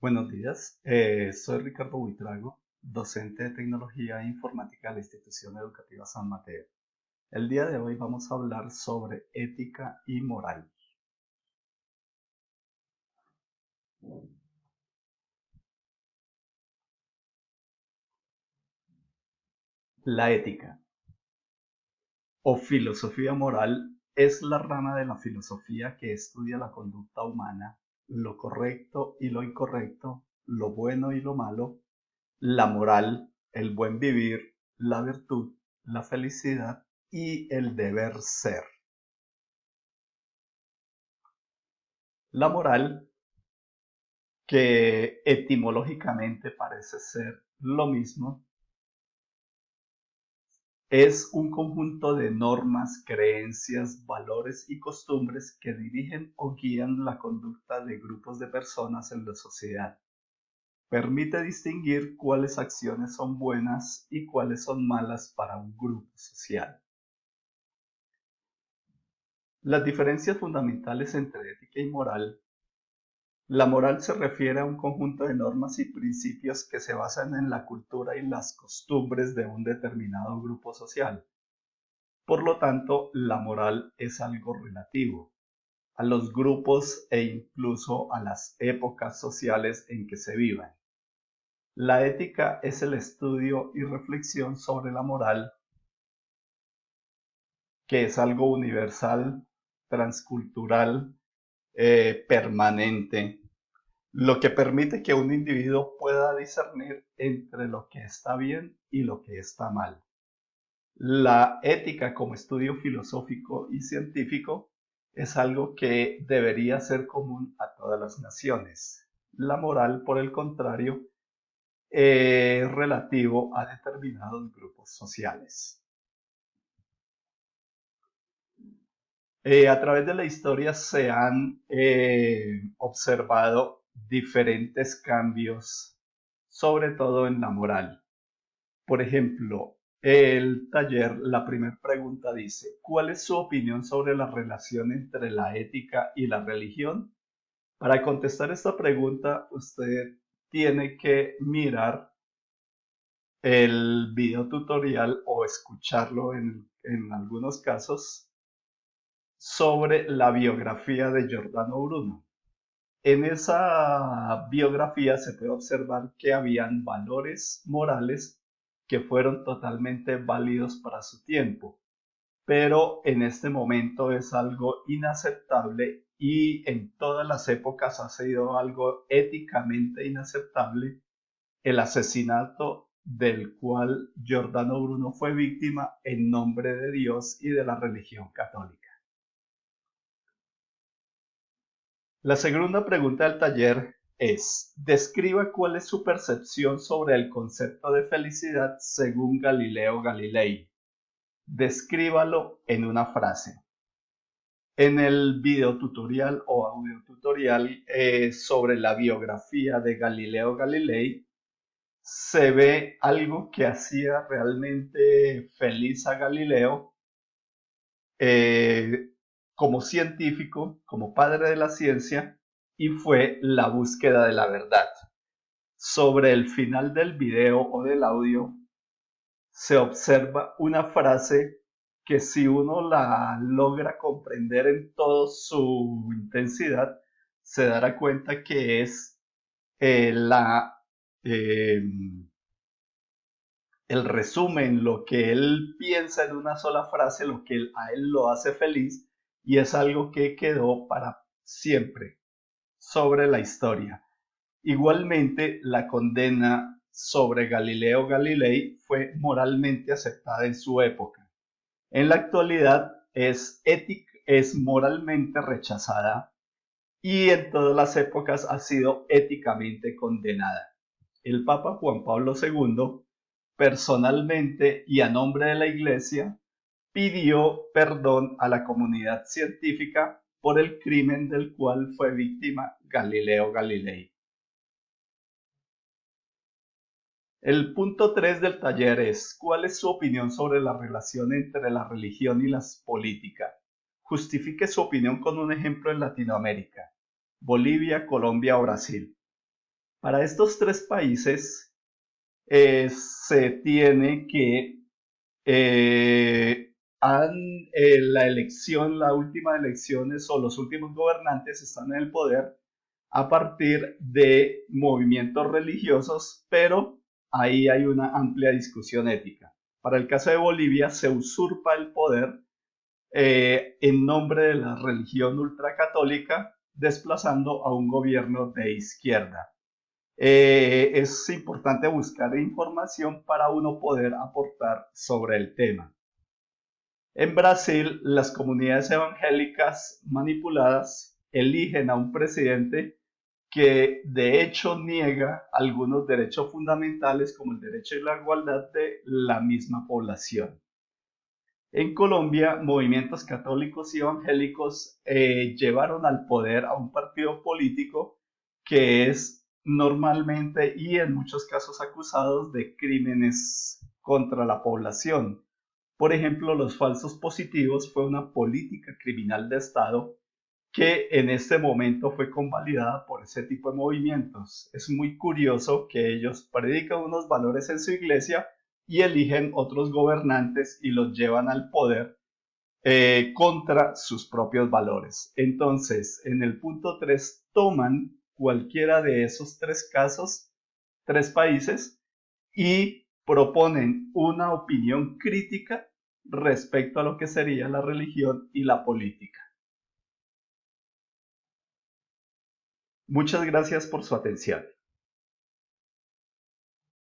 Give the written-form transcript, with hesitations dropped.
Buenos días, soy Ricardo Buitrago, docente de Tecnología e Informática de la Institución Educativa San Mateo. El día de hoy vamos a hablar sobre ética y moral. La ética o filosofía moral es la rama de la filosofía que estudia la conducta humana, lo correcto y lo incorrecto, lo bueno y lo malo, la moral, el buen vivir, la virtud, la felicidad y el deber ser. La moral, que etimológicamente parece ser lo mismo, es un conjunto de normas, creencias, valores y costumbres que dirigen o guían la conducta de grupos de personas en la sociedad. Permite distinguir cuáles acciones son buenas y cuáles son malas para un grupo social. Las diferencias fundamentales entre ética y moral. La moral se refiere a un conjunto de normas y principios que se basan en la cultura y las costumbres de un determinado grupo social. Por lo tanto, la moral es algo relativo a los grupos e incluso a las épocas sociales en que se vivan. La ética es el estudio y reflexión sobre la moral, que es algo universal, transcultural, permanente, lo que permite que un individuo pueda discernir entre lo que está bien y lo que está mal. La ética como estudio filosófico y científico es algo que debería ser común a todas las naciones. La moral, por el contrario, es relativo a determinados grupos sociales. A través de la historia se han observado diferentes cambios, sobre todo en la moral. Por ejemplo, el taller, la primera pregunta dice, ¿cuál es su opinión sobre la relación entre la ética y la religión? Para contestar esta pregunta, usted tiene que mirar el video tutorial o escucharlo en algunos casos sobre la biografía de Giordano Bruno. En esa biografía se puede observar que habían valores morales que fueron totalmente válidos para su tiempo, pero en este momento es algo inaceptable y en todas las épocas ha sido algo éticamente inaceptable el asesinato del cual Giordano Bruno fue víctima en nombre de Dios y de la religión católica. La segunda pregunta del taller es, describa cuál es su percepción sobre el concepto de felicidad según Galileo Galilei. Descríbalo en una frase. En el video tutorial o audio tutorial sobre la biografía de Galileo Galilei, se ve algo que hacía realmente feliz a Galileo eh, como científico, como padre de la ciencia, y fue la búsqueda de la verdad. Sobre el final del video o del audio se observa una frase que si uno la logra comprender en toda su intensidad, se dará cuenta que es la eh, el resumen, lo que él piensa en una sola frase, lo que a él lo hace feliz, y es algo que quedó para siempre sobre la historia. Igualmente, la condena sobre Galileo Galilei fue moralmente aceptada en su época. En la actualidad es moralmente rechazada y en todas las épocas ha sido éticamente condenada. El Papa Juan Pablo II, personalmente y a nombre de la Iglesia, pidió perdón a la comunidad científica por el crimen del cual fue víctima Galileo Galilei. El punto 3 del taller es, ¿cuál es su opinión sobre la relación entre la religión y la política? Justifique su opinión con un ejemplo en Latinoamérica, Bolivia, Colombia o Brasil. Para estos tres países se tiene que la elección, la última elecciones o los últimos gobernantes están en el poder a partir de movimientos religiosos, pero ahí hay una amplia discusión ética. Para el caso de Bolivia se usurpa el poder en nombre de la religión ultracatólica, desplazando a un gobierno de izquierda. Es importante buscar información para uno poder aportar sobre el tema. En Brasil, las comunidades evangélicas manipuladas eligen a un presidente que de hecho niega algunos derechos fundamentales como el derecho a la igualdad de la misma población. En Colombia, movimientos católicos y evangélicos llevaron al poder a un partido político que es normalmente y en muchos casos acusados de crímenes contra la población. Por ejemplo, los falsos positivos fue una política criminal de Estado que en este momento fue convalidada por ese tipo de movimientos. Es muy curioso que ellos predican unos valores en su iglesia y eligen otros gobernantes y los llevan al poder contra sus propios valores. Entonces, en el punto 3 toman cualquiera de esos tres casos, tres países, y proponen una opinión crítica respecto a lo que sería la religión y la política. Muchas gracias por su atención.